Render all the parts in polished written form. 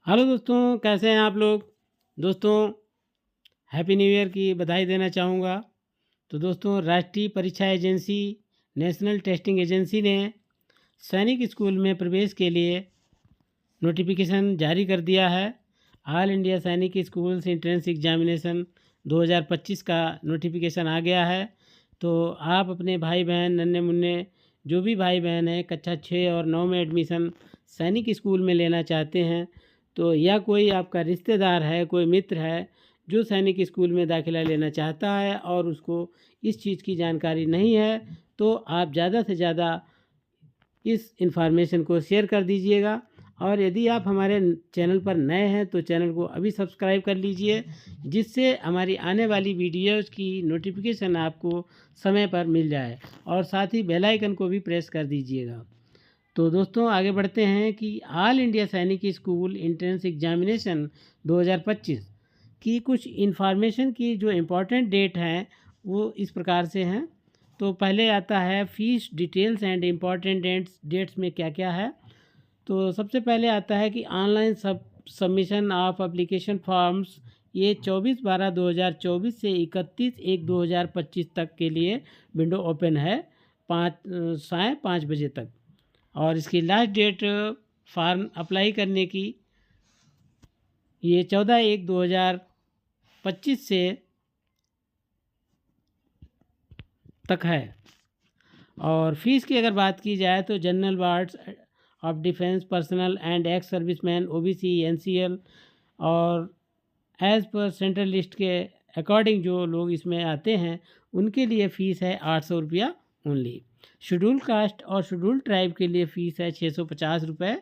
Hello दोस्तों, कैसे हैं आप लोग। दोस्तों, हैप्पी न्यू ईयर की बधाई देना चाहूँगा। तो दोस्तों, राष्ट्रीय परीक्षा एजेंसी नेशनल टेस्टिंग एजेंसी ने सैनिक स्कूल में प्रवेश के लिए नोटिफिकेशन जारी कर दिया है। ऑल इंडिया सैनिक स्कूल्स एंट्रेंस एग्जामिनेशन 2025 का नोटिफिकेशन आ गया है। तो आप अपने भाई बहन नन्हे मुन्ने जो भी भाई बहन हैं कक्षा 6 और 9 में एडमिशन सैनिक स्कूल में लेना चाहते हैं, तो या कोई आपका रिश्तेदार है, कोई मित्र है जो सैनिक स्कूल में दाखिला लेना चाहता है और उसको इस चीज़ की जानकारी नहीं है, तो आप ज़्यादा से ज़्यादा इस इन्फॉर्मेशन को शेयर कर दीजिएगा। और यदि आप हमारे चैनल पर नए हैं तो चैनल को अभी सब्सक्राइब कर लीजिए, जिससे हमारी आने वाली वीडियोज़ की नोटिफिकेशन आपको समय पर मिल जाए, और साथ ही बेल आइकन को भी प्रेस कर दीजिएगा। तो दोस्तों, आगे बढ़ते हैं कि ऑल इंडिया सैनिक स्कूल एंट्रेंस एग्जामिनेशन 2025 की कुछ इन्फॉर्मेशन की जो इम्पोर्टेंट डेट हैं वो इस प्रकार से हैं। तो पहले आता है fees details and important dates में क्या क्या है। तो सबसे पहले आता है कि online submission of application forms, ये 24/12/2024 से 31/1/2025 तक के लिए विंडो ओपन है, 5 बजे तक। और इसकी लास्ट डेट फॉर्म अप्लाई करने की ये 14/1/2025 से तक है। और फीस की अगर बात की जाए तो general wards of defence personnel and ex serviceman OBC NCL और एज़ पर सेंट्रल लिस्ट के अकॉर्डिंग जो लोग इसमें आते हैं उनके लिए फ़ीस है 800 रुपया ओनली। शेड्यूल कास्ट और शेड्यूल ट्राइब के लिए फ़ीस है 650 रुपये।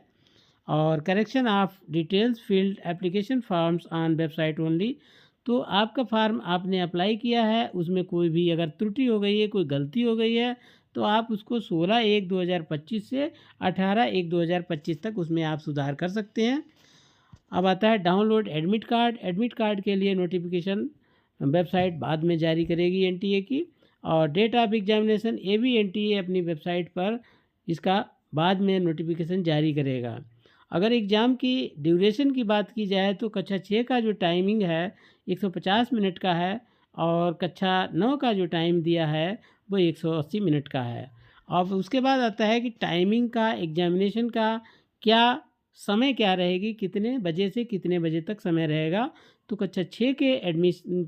और correction of details field application forms on website only. तो आपका फार्म आपने अप्लाई किया है, उसमें कोई भी अगर त्रुटि हो गई है, कोई गलती हो गई है, तो आप उसको 16/1/2025 से 18/1/2025 तक उसमें आप सुधार कर सकते हैं। अब आता है download admit card. Admit card के लिए नोटिफिकेशन वेबसाइट बाद में जारी करेगी एनटीए की। और डेट ऑफ एग्जामिनेशन ये भी एनटीए अपनी वेबसाइट पर इसका बाद में नोटिफिकेशन जारी करेगा। अगर एग्ज़ाम की ड्यूरेशन की बात की जाए तो कक्षा 6 का जो टाइमिंग है 150 मिनट का है, और कक्षा 9 का जो टाइम दिया है वो 180 मिनट का है। अब उसके बाद आता है कि टाइमिंग का, एग्जामिनेशन का क्या समय क्या रहेगी, कितने बजे से कितने बजे तक समय रहेगा। तो कक्षा 6 के एडमिशन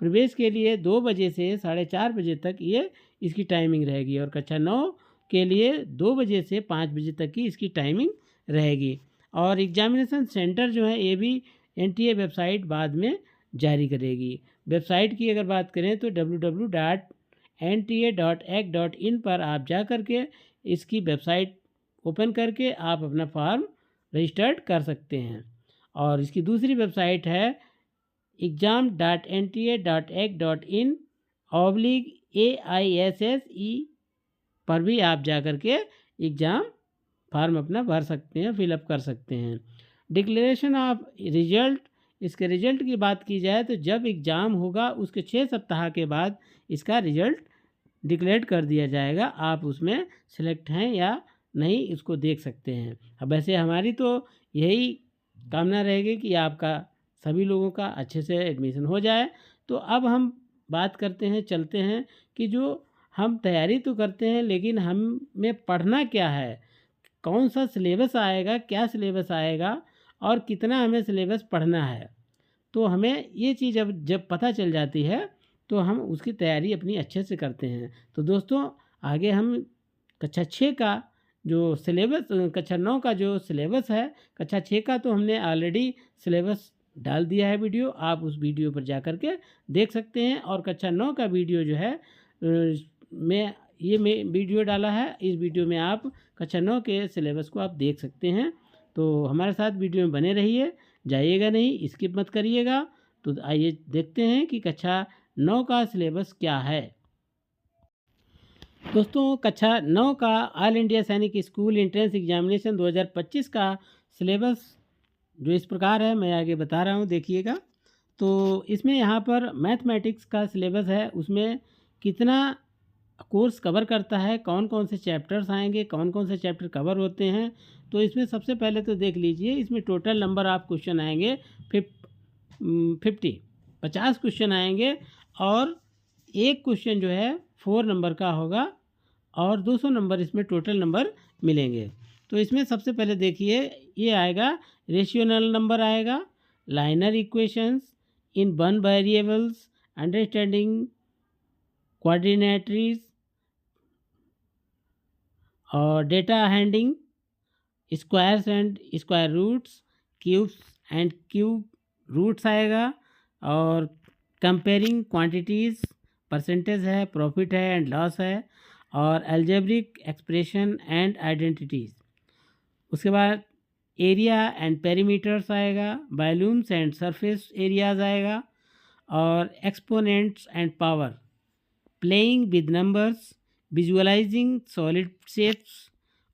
प्रवेश के लिए 2 बजे से 4:30 बजे तक ये इसकी टाइमिंग रहेगी, और कक्षा 9 के लिए 2 बजे से 5 बजे तक की इसकी टाइमिंग रहेगी। और एग्जामिनेशन सेंटर जो है ये भी एनटीए वेबसाइट बाद में जारी करेगी। वेबसाइट की अगर बात करें तो www.nta.ac.in पर आप जा कर के इसकी वेबसाइट ओपन करके आप अपना फॉर्म रजिस्टर्ड कर सकते हैं। और इसकी दूसरी वेबसाइट है exam.nta.ac.in/AISSE पर भी आप जा कर के एग्ज़ाम फार्म अपना भर सकते हैं, फिलअप कर सकते हैं। डिक्लेरेशन ऑफ रिजल्ट, इसके रिजल्ट की बात की जाए तो जब एग्ज़ाम होगा उसके 6 सप्ताह के बाद इसका रिजल्ट डिक्लेयर कर दिया जाएगा। आप उसमें सेलेक्ट हैं या नहीं इसको देख सकते हैं। अब वैसे हमारी तो यही कामना रहेगी कि आपका सभी लोगों का अच्छे से एडमिशन हो जाए। तो अब हम बात करते हैं, चलते हैं कि जो हम तैयारी तो करते हैं लेकिन हमें पढ़ना क्या है, कौन सा सिलेबस आएगा, क्या सिलेबस आएगा और कितना हमें सिलेबस पढ़ना है। तो हमें ये चीज़ अब जब पता चल जाती है तो हम उसकी तैयारी अपनी अच्छे से करते हैं। तो दोस्तों, आगे हम कक्षा 6 का जो सिलेबस, कक्षा 9 का जो सिलेबस है, कक्षा 6 का तो हमने ऑलरेडी सिलेबस डाल दिया है वीडियो, आप उस वीडियो पर जा कर के देख सकते हैं। और कक्षा 9 का वीडियो जो है मैं वीडियो डाला है, इस वीडियो में आप कक्षा 9 के सिलेबस को आप देख सकते हैं। तो हमारे साथ वीडियो में बने रहिए, जाइएगा नहीं, स्किप मत करिएगा। तो आइए देखते हैं कि कक्षा 9 का सिलेबस क्या है। दोस्तों, कक्षा 9 का ऑल इंडिया सैनिक स्कूल एंट्रेंस एग्जामिनेशन 2025 का सिलेबस जो इस प्रकार है, मैं आगे बता रहा हूँ, देखिएगा। तो इसमें यहाँ पर मैथमेटिक्स का सिलेबस है, उसमें कितना कोर्स कवर करता है, कौन कौन से चैप्टर्स आएंगे, कौन कौन से चैप्टर कवर होते हैं। तो इसमें सबसे पहले तो देख लीजिए, इसमें टोटल नंबर ऑफ क्वेश्चन आएंगे 50 क्वेश्चन आएंगे, और एक क्वेश्चन जो है 4 नंबर का होगा, और 200 नंबर इसमें टोटल नंबर मिलेंगे। तो इसमें सबसे पहले देखिए, ये आएगा रेशियोनल नंबर आएगा, linear equations in one variables, understanding quadrilaterals और data handling, squares and square roots, cubes and cube roots आएगा, और कंपेयरिंग क्वांटिटीज़, परसेंटेज है, प्रॉफिट है एंड लॉस है, और अलजेब्रिक एक्सप्रेशन एंड आइडेंटिटीज़। उसके बाद एरिया एंड पेरीमीटर्स आएगा, वॉल्यूम्स एंड सरफेस एरियाज आएगा, और exponents and power, playing with numbers, visualising solid shapes,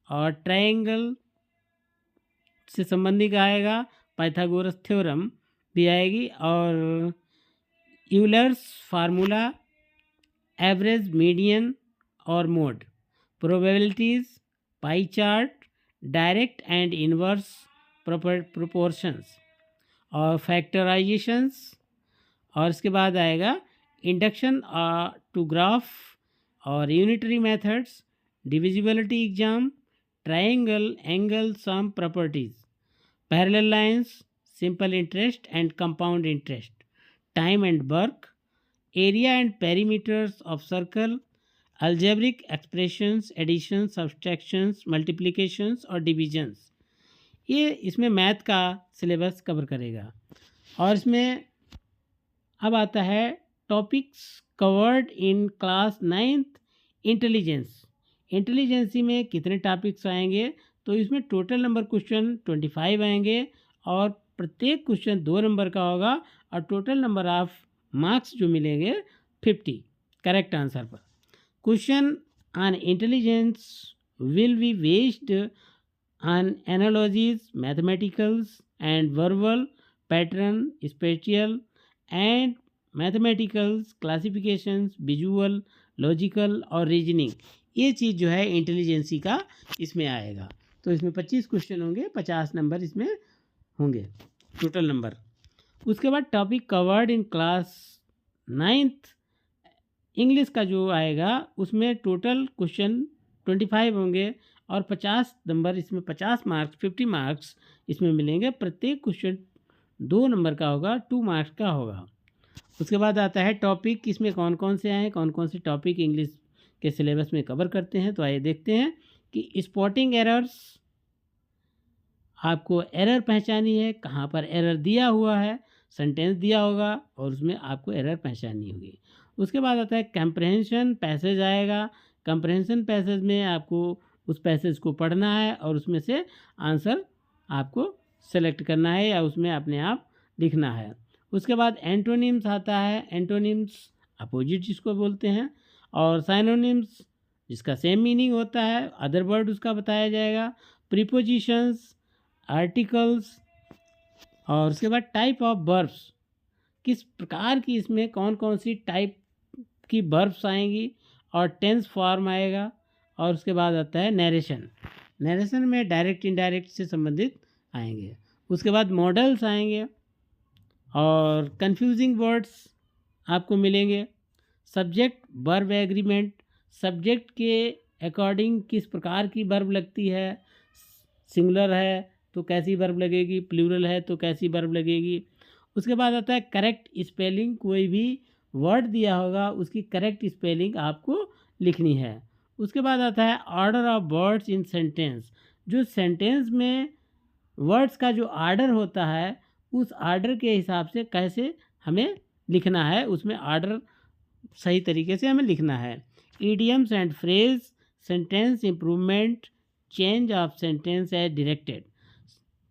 और ट्रायंगल से संबंधित आएगा, पाइथागोरस थ्योरम भी आएगी, और यूलर्स फार्मूला, एवरेज, मीडियन और mode, probabilities, pie chart, direct and inverse proportions, और फैक्टराइजेशंस। और इसके बाद आएगा इंडक्शन टू ग्राफ और unitary methods, divisibility exam, triangle angle sum properties, parallel lines, simple interest and compound interest, time and work, area and perimeters of circle, algebraic expressions, addition, subtractions, multiplications और divisions. ये इसमें math का syllabus cover करेगा। और इसमें अब आता है topics covered in class 9th intelligence. Intelligence में कितने टॉपिक्स आएंगे, तो इसमें टोटल नंबर क्वेश्चन 25 आएंगे, और प्रत्येक क्वेश्चन 2 नंबर का होगा, और टोटल नंबर ऑफ मार्क्स जो मिलेंगे 50 करेक्ट आंसर पर। Question on intelligence will be based on analogies, mathematicals and verbal pattern, spatial and mathematicals, classifications, visual, logical और रीजनिंग। ये चीज़ जो है इंटेलिजेंसी का इसमें आएगा। तो इसमें 25 क्वेश्चन होंगे, 50 नंबर इसमें होंगे टोटल नंबर। उसके बाद topic covered in class 9th English का जो आएगा, उसमें टोटल क्वेश्चन 25 होंगे, और 50 नंबर इसमें 50 मार्क्स 50 मार्क्स इसमें मिलेंगे। प्रत्येक क्वेश्चन 2 नंबर का होगा, 2 मार्क्स का होगा। उसके बाद आता है टॉपिक, इसमें कौन कौन से आए, कौन कौन से टॉपिक इंग्लिश के सिलेबस में कवर करते हैं। तो आइए देखते हैं कि स्पॉटिंग एरर्स, आपको एरर पहचानी है, कहाँ पर एरर दिया हुआ है, सेंटेंस दिया होगा और उसमें आपको एरर पहचाननी होगी। उसके बाद आता है कंप्रहेंशन पैसेज आएगा। कंप्रहेंशन पैसेज में आपको उस पैसेज को पढ़ना है और उसमें से आंसर आपको सेलेक्ट करना है या उसमें अपने आप लिखना है। उसके बाद एंटोनिम्स आता है। एंटोनिम्स अपोजिट जिसको बोलते हैं, और साइनोनिम्स जिसका सेम मीनिंग होता है, अदर वर्ड उसका बताया जाएगा। प्रीपोजिशंस, आर्टिकल्स, और उसके बाद टाइप ऑफ वर्ब्स, किस प्रकार की इसमें कौन कौन सी टाइप की वर्ब्स आएंगी, और टेंस फॉर्म आएगा। और उसके बाद आता है नरेशन। नरेशन में डायरेक्ट इनडायरेक्ट से संबंधित आएंगे। उसके बाद मॉडल्स आएंगे, और कंफ्यूजिंग वर्ड्स आपको मिलेंगे। सब्जेक्ट वर्ब एग्रीमेंट, सब्जेक्ट के अकॉर्डिंग किस प्रकार की वर्ब लगती है, सिंगुलर है तो कैसी वर्ब लगेगी, प्लूरल है तो कैसी वर्ब लगेगी। उसके बाद आता है करेक्ट स्पेलिंग, कोई भी वर्ड दिया होगा उसकी करेक्ट स्पेलिंग आपको लिखनी है। उसके बाद आता है order of words in sentence, जो सेंटेंस में वर्ड्स का जो ऑर्डर होता है उस ऑर्डर के हिसाब से कैसे हमें लिखना है, उसमें ऑर्डर सही तरीके से हमें लिखना है। Idioms and phrase, sentence improvement, change of sentence as directed.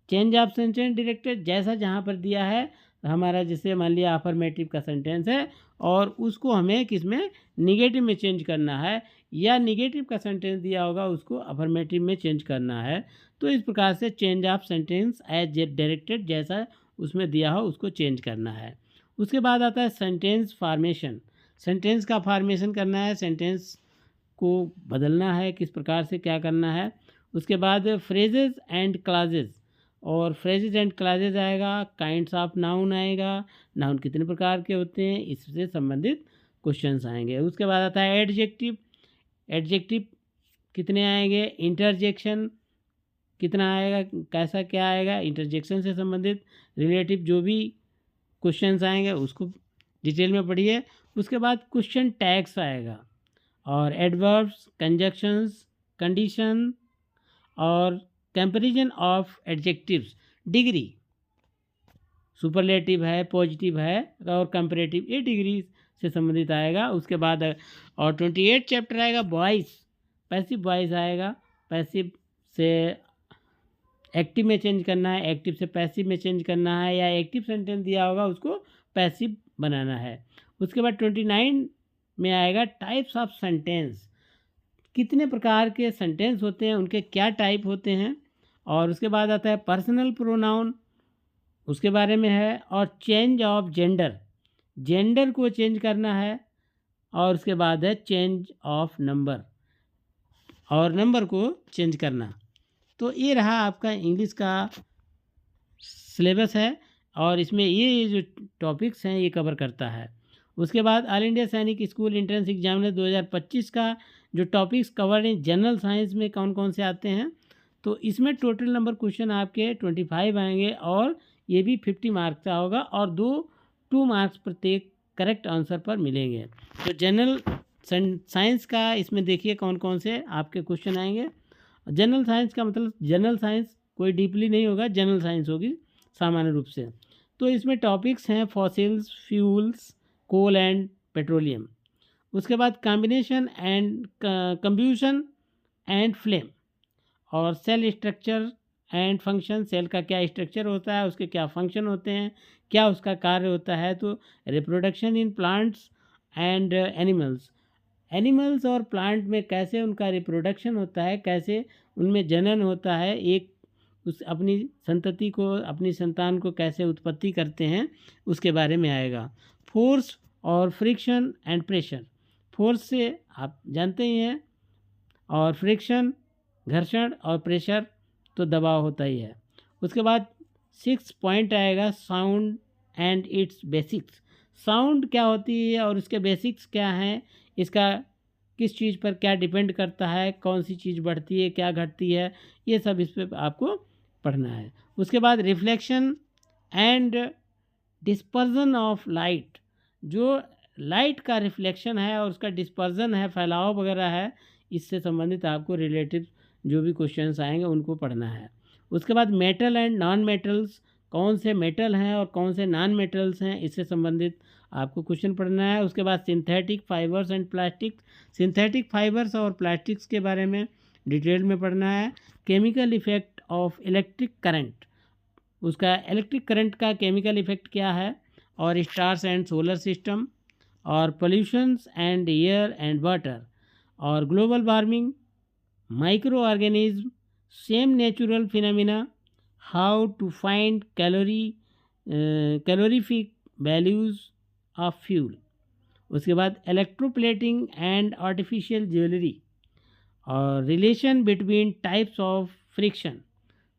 Change of sentence directed जैसा जहाँ पर दिया है, हमारा जैसे मान लिया अफर्मेटिव का सेंटेंस है और उसको हमें किस में निगेटिव में चेंज करना है, या निगेटिव का सेंटेंस दिया होगा उसको अफर्मेटिव में चेंज करना है। तो इस प्रकार से change of sentence as directed, जैसा उसमें दिया हो उसको चेंज करना है। उसके बाद आता है सेंटेंस फॉर्मेशन। सेंटेंस का फॉर्मेशन करना है, सेंटेंस को बदलना है, किस प्रकार से क्या करना है। उसके बाद फ्रेजेस एंड क्लाजेज, और फ्रेजेस एंड क्लाजेज आएगा, काइंड्स ऑफ नाउन आएगा, नाउन कितने प्रकार के होते हैं, इससे संबंधित क्वेश्चंस आएंगे। उसके बाद आता है एडजेक्टिव, एडजेक्टिव कितने आएंगे, इंटरजेक्शन कितना आएगा, कैसा क्या आएगा, इंटरजेक्शन से संबंधित रिलेटिव जो भी क्वेश्चंस आएंगे उसको डिटेल में पढ़िए। उसके बाद क्वेश्चन टैग्स आएगा, और एडवर्ब्स, कंजक्शंस, कंडीशन, और comparison of adjectives, degree, superlative है, पॉजिटिव है, और कंपैरेटिव, ये डिग्री से संबंधित आएगा। उसके बाद और 28 चैप्टर आएगा वॉइस, पैसिव वॉइस आएगा, पैसिव से एक्टिव में चेंज करना है, एक्टिव से पैसिव में चेंज करना है, या एक्टिव सेंटेंस दिया होगा उसको पैसिव बनाना है। उसके बाद 29 में आएगा टाइप्स ऑफ सेंटेंस, कितने प्रकार के सेंटेंस होते हैं, उनके क्या टाइप होते हैं। और उसके बाद आता है पर्सनल प्रोनाउन, उसके बारे में है, और चेंज ऑफ जेंडर, जेंडर को चेंज करना है। और उसके बाद है चेंज ऑफ नंबर, और नंबर को चेंज करना। तो ये रहा आपका इंग्लिश का सिलेबस है, और इसमें ये जो टॉपिक्स हैं ये कवर करता है। उसके बाद ऑल इंडिया सैनिक स्कूल एंट्रेंस एग्जामिनर 2025 का जो टॉपिक्स कवर हैं जनरल साइंस में कौन कौन से आते हैं, तो इसमें टोटल नंबर क्वेश्चन आपके 25 आएंगे, और ये भी 50 मार्क्स का होगा, और 2 मार्क्स प्रत्येक करेक्ट आंसर पर मिलेंगे। तो जनरल साइंस का इसमें देखिए कौन कौन से आपके क्वेश्चन आएंगे। जनरल साइंस का मतलब जनरल साइंस कोई डीपली नहीं होगा, जनरल साइंस होगी सामान्य रूप से। तो इसमें टॉपिक्स हैं fossils, fuels, coal and petroleum. उसके बाद combination and combustion and flame, और cell structure and function, cell का क्या स्ट्रक्चर होता है, उसके क्या फंक्शन होते हैं, क्या उसका कार्य होता है। तो reproduction in plants and animals, animals और प्लांट में कैसे उनका रिप्रोडक्शन होता है, कैसे उनमें जनन होता है, एक उस अपनी संतति को, अपनी संतान को कैसे उत्पत्ति करते हैं, उसके बारे में आएगा। फोर्स और फ्रिक्शन एंड प्रेशर, फोर्स से आप जानते ही हैं, और फ्रिक्शन घर्षण, और प्रेशर तो दबाव होता ही है। उसके बाद 6 पॉइंट आएगा sound and it's basics, sound क्या होती है और उसके बेसिक्स क्या हैं, इसका किस चीज़ पर क्या डिपेंड करता है, कौन सी चीज़ बढ़ती है, क्या घटती है, ये सब इस पर आपको पढ़ना है। उसके बाद reflection and dispersion of light, जो लाइट का रिफ्लेक्शन है और उसका डिस्पर्जन है, फैलाव वगैरह है, इससे संबंधित आपको रिलेटेड जो भी क्वेश्चंस आएंगे उनको पढ़ना है। उसके बाद मेटल एंड नॉन मेटल्स, कौन से मेटल हैं और कौन से नॉन मेटल्स हैं, इससे संबंधित आपको क्वेश्चन पढ़ना है। उसके बाद synthetic fibres and plastic, synthetic fibres और प्लास्टिक्स के बारे में डिटेल में पढ़ना है। Chemical effect of electric current, उसका इलेक्ट्रिक करंट का केमिकल इफेक्ट क्या है, और स्टार्स एंड सोलर सिस्टम, और pollutions and air and water, और global warming, micro organism, same natural phenomena, how to find calorific values of fuel. उसके बाद electroplating and artificial jewellery, और relation between types of friction,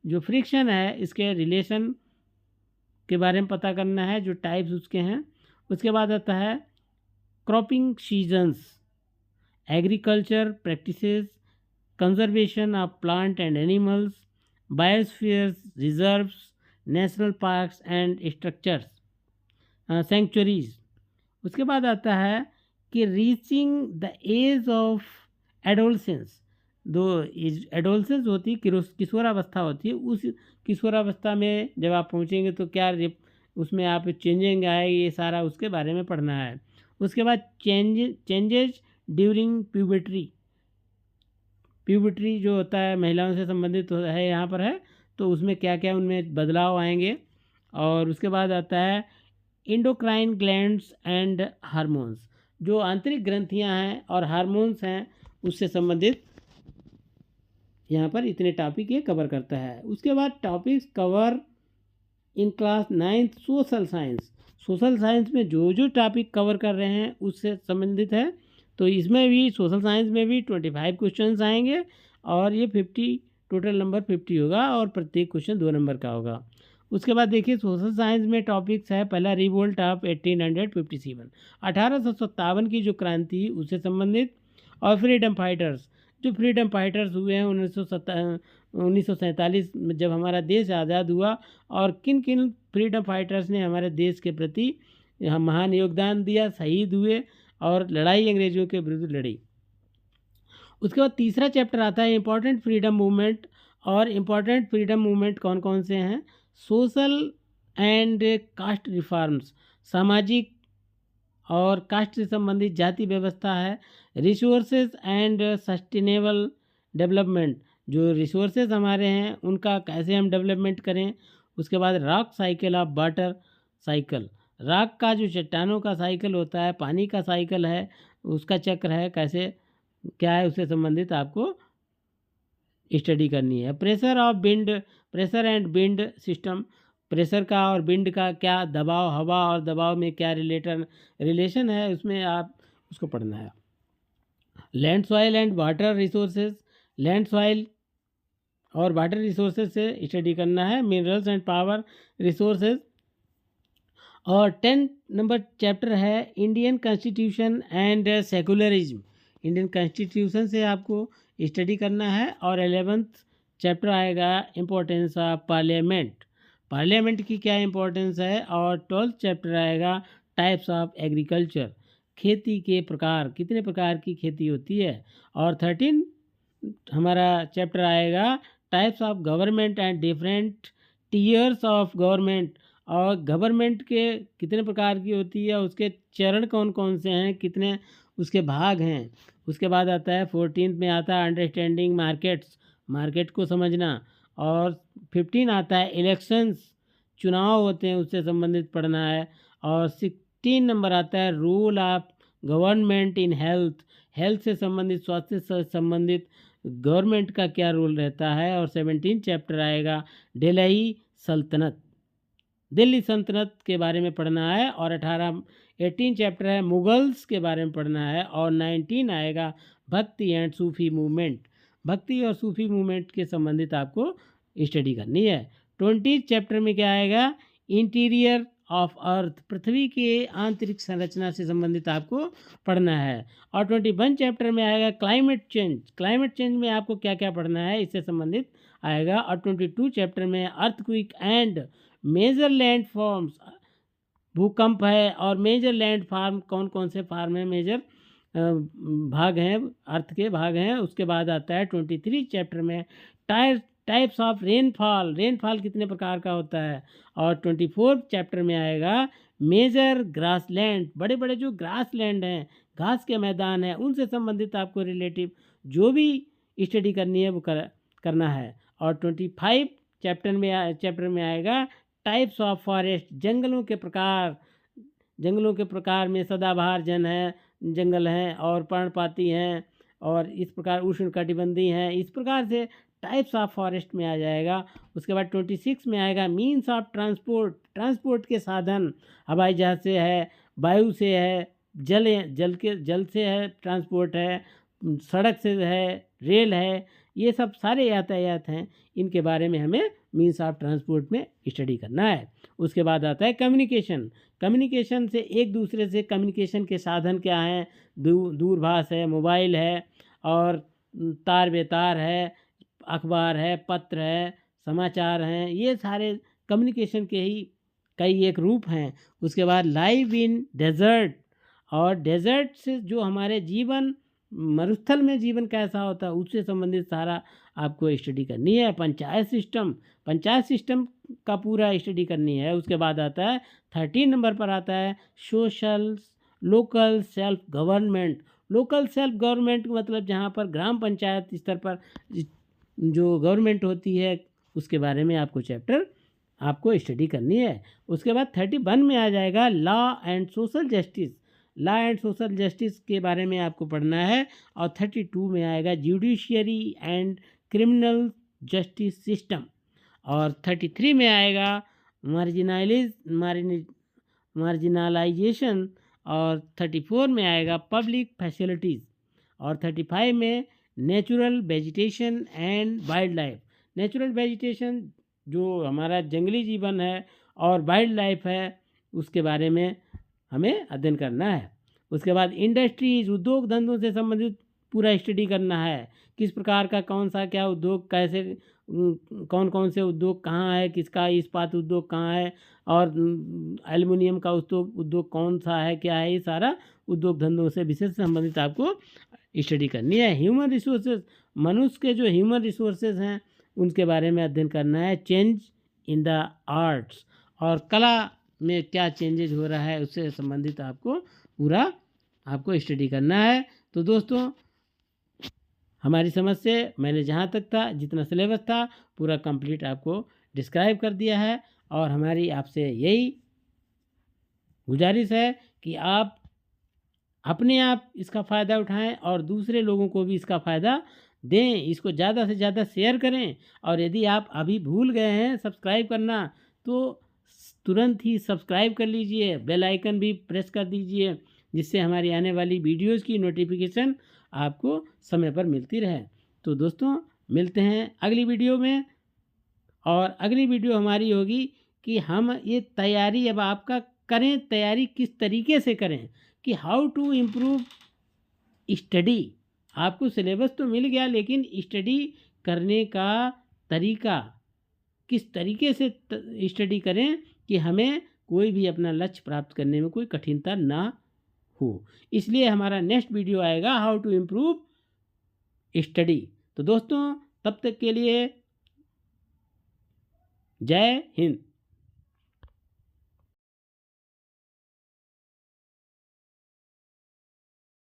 जो friction है इसके relation के बारे में पता करना है, जो टाइप्स उसके हैं। उसके बाद आता है cropping seasons, agriculture practices, conservation of plant and animals, biospheres reserves, national parks and structures, sanctuaries. उसके बाद आता है कि reaching the age of adolescence, दो एडोलसेंस होती है, किशोरावस्था होती है, उस किशोरावस्था में जब आप पहुंचेंगे तो क्या उसमें आप चेंजिंग आए, ये सारा उसके बारे में पढ़ना है। उसके बाद चेंजेज ड्यूरिंग प्यूबर्टी, प्यूबर्टी जो होता है महिलाओं से संबंधित है यहाँ पर है, तो उसमें क्या क्या उनमें बदलाव आएंगे। और उसके बाद आता है इंडोक्राइन ग्लैंड्स एंड हार्मोन्स, जो आंतरिक ग्रंथियाँ हैं और हार्मोन्स हैं उससे संबंधित यहाँ पर इतने टॉपिक ये कवर करता है। उसके बाद topics cover in class 9th social science, social science में जो जो टॉपिक कवर कर रहे हैं उससे संबंधित है। तो इसमें भी सोशल साइंस में भी 25 क्वेश्चंस आएंगे और ये 50 टोटल नंबर 50 होगा और प्रत्येक क्वेश्चन 2 नंबर का होगा। उसके बाद देखिए सोशल साइंस में टॉपिक्स है, पहला रिवोल्ट ऑफ 1857 1857 की जो क्रांति उससे संबंधित, और फ्रीडम फाइटर्स, जो फ्रीडम फाइटर्स हुए हैं 1947 में जब हमारा देश आज़ाद हुआ, और किन किन फ्रीडम फाइटर्स ने हमारे देश के प्रति महान योगदान दिया, शहीद हुए और लड़ाई अंग्रेजों के विरुद्ध लड़ी। उसके बाद तीसरा चैप्टर आता है इम्पॉर्टेंट फ्रीडम मूवमेंट, और इम्पॉर्टेंट फ्रीडम मूवमेंट कौन कौन से हैं, सोशल एंड कास्ट रिफॉर्म्स, सामाजिक और कास्ट से संबंधित जाति व्यवस्था है, रिसोर्सेज एंड सस्टेनेबल डेवलपमेंट, जो रिसोर्सेज हमारे हैं उनका कैसे हम डेवलपमेंट करें। उसके बाद rock cycle of water cycle, rock का जो चट्टानों का साइकिल होता है, पानी का साइकिल है, उसका चक्र है, कैसे क्या है, उससे संबंधित आपको स्टडी करनी है। Pressure of wind, pressure and wind system, pressure का और विंड का क्या दबाव, हवा और दबाव में क्या रिलेशन है, उसमें आप उसको पढ़ना है। Land soil and water resources, land soil और वाटर रिसोर्सेज से स्टडी करना है। Minerals and power resources. और 10 नंबर चैप्टर है Indian constitution and secularism, Indian constitution से आपको स्टडी करना है। और 11th चैप्टर आएगा इम्पोर्टेंस ऑफ पार्लियामेंट, पार्लियामेंट की क्या इंपॉर्टेंस है। और 12th चैप्टर आएगा टाइप्स ऑफ एग्रीकल्चर, खेती के प्रकार, कितने प्रकार की खेती होती है। और 13 हमारा चैप्टर आएगा types of government and different tears of government, और गवर्नमेंट के कितने प्रकार की होती है, उसके चरण कौन कौन से हैं, कितने उसके भाग हैं। उसके बाद आता है 14th में आता है अंडरस्टैंडिंग मार्केट्स, मार्केट को समझना। और 15 आता है इलेक्शंस, चुनाव होते हैं उससे संबंधित पढ़ना है। और 16 नंबर आता है role of government in health, health से संबंधित, स्वास्थ्य से संबंधित गवर्नमेंट का क्या रोल रहता है। और 17 चैप्टर आएगा दिल्ली सल्तनत, दिल्ली सल्तनत के बारे में पढ़ना है। और 18 चैप्टर है मुगल्स के बारे में पढ़ना है। और 19 आएगा भक्ति एंड सूफी मूवमेंट, भक्ति और सूफी मूवमेंट के संबंधित आपको स्टडी करनी है। 20 चैप्टर में क्या आएगा, इंटीरियर ऑफ अर्थ, पृथ्वी के आंतरिक संरचना से संबंधित आपको पढ़ना है। और 21 चैप्टर में आएगा क्लाइमेट चेंज, क्लाइमेट चेंज में आपको क्या क्या पढ़ना है इससे संबंधित आएगा। और 22 चैप्टर में earthquake and major land forms, भूकंप है और मेजर लैंड फार्म, कौन कौन से फार्म है, मेजर भाग हैं, अर्थ के भाग हैं। उसके बाद आता है 23 चैप्टर में टाइप्स ऑफ रेनफॉल, रेनफॉल कितने प्रकार का होता है। और 24 चैप्टर में आएगा मेजर ग्रास लैंड, बड़े बड़े जो ग्रास लैंड हैं, घास के मैदान हैं, उनसे संबंधित आपको रिलेटिव जो भी स्टडी करनी है वो करना है। और 25 चैप्टर में आएगा टाइप्स ऑफ फॉरेस्ट, जंगलों के प्रकार, जंगलों के प्रकार में सदाबहार जंगल हैं और पर्णपाती हैं, और इस प्रकार उष्णकटिबंधीय हैं, इस प्रकार से टाइप्स ऑफ फॉरेस्ट में आ जाएगा। उसके बाद 26 में आएगा मीन्स ऑफ ट्रांसपोर्ट, ट्रांसपोर्ट के साधन, हवाई जहाज से है, वायु से है, जल से है, ट्रांसपोर्ट है, सड़क से है, रेल है, ये सब सारे यातायात हैं, इनके बारे में हमें मीन्स ऑफ ट्रांसपोर्ट में स्टडी करना है। उसके बाद आता है कम्युनिकेशन, कम्युनिकेशन से एक दूसरे से कम्युनिकेशन के साधन क्या हैं, दूरभाष है, मोबाइल है, और तार बेतार है, अखबार है, पत्र है, समाचार हैं, ये सारे कम्युनिकेशन के ही कई एक रूप हैं। उसके बाद लाइव इन डेजर्ट, और डेजर्ट से जो हमारे जीवन, मरुस्थल में जीवन कैसा होता है उससे संबंधित सारा आपको स्टडी करनी है। पंचायत सिस्टम, पंचायत सिस्टम का पूरा स्टडी करनी है। उसके बाद आता है 13 नंबर पर आता है social local self government, local self government मतलब जहाँ पर ग्राम पंचायत स्तर पर जो गवर्नमेंट होती है उसके बारे में आपको चैप्टर आपको स्टडी करनी है। उसके बाद 31 में आ जाएगा law and social justice, law and social justice के बारे में आपको पढ़ना है। और 32 में आएगा judiciary and criminal justice system. और 33 में आएगा मार्जिनलाइजेशन और 34 में आएगा पब्लिक फैसिलिटीज़, और 35 में natural vegetation and wild life. Natural vegetation जो हमारा जंगली जीवन है और वाइल्ड लाइफ है, उसके बारे में हमें अध्ययन करना है। उसके बाद इंडस्ट्रीज, उद्योग धंधों से संबंधित पूरा स्टडी करना है, किस प्रकार का कौन सा क्या उद्योग, कैसे कौन कौन से उद्योग कहाँ है, किसका इस्पात उद्योग कहाँ है, और एल्युमिनियम का उद्योग कौन सा है, क्या है, ये सारा उद्योग धंधों से विशेष संबंधित आपको स्टडी करनी है। ह्यूमन रिसोर्सेज, मनुष्य के जो ह्यूमन रिसोर्सेज हैं उनके बारे में अध्ययन करना है। चेंज इन द आर्ट्स, और कला में क्या चेंजेज हो रहा है उससे संबंधित आपको पूरा आपको स्टडी करना है। तो दोस्तों, हमारी समझ से मैंने जहाँ तक था, जितना सिलेबस था, पूरा कंप्लीट आपको डिस्क्राइब कर दिया है। और हमारी आपसे यही गुजारिश है कि आप अपने आप इसका फ़ायदा उठाएं और दूसरे लोगों को भी इसका फ़ायदा दें, इसको ज़्यादा से ज़्यादा शेयर करें। और यदि आप अभी भूल गए हैं सब्सक्राइब करना, तो तुरंत ही सब्सक्राइब कर लीजिए, बेल आइकन भी प्रेस कर दीजिए, जिससे हमारी आने वाली वीडियोज़ की नोटिफिकेशन आपको समय पर मिलती रहे। तो दोस्तों, मिलते हैं अगली वीडियो में। और अगली वीडियो हमारी होगी कि हम ये तैयारी अब आपका करें, तैयारी किस तरीके से करें, कि हाउ टू इम्प्रूव स्टडी। आपको सिलेबस तो मिल गया, लेकिन स्टडी करने का तरीका, किस तरीके से स्टडी करें कि हमें कोई भी अपना लक्ष्य प्राप्त करने में कोई कठिनता ना हो। इसलिए हमारा नेक्स्ट वीडियो आएगा हाउ टू इम्प्रूव स्टडी। तो दोस्तों, तब तक के लिए जय हिंद।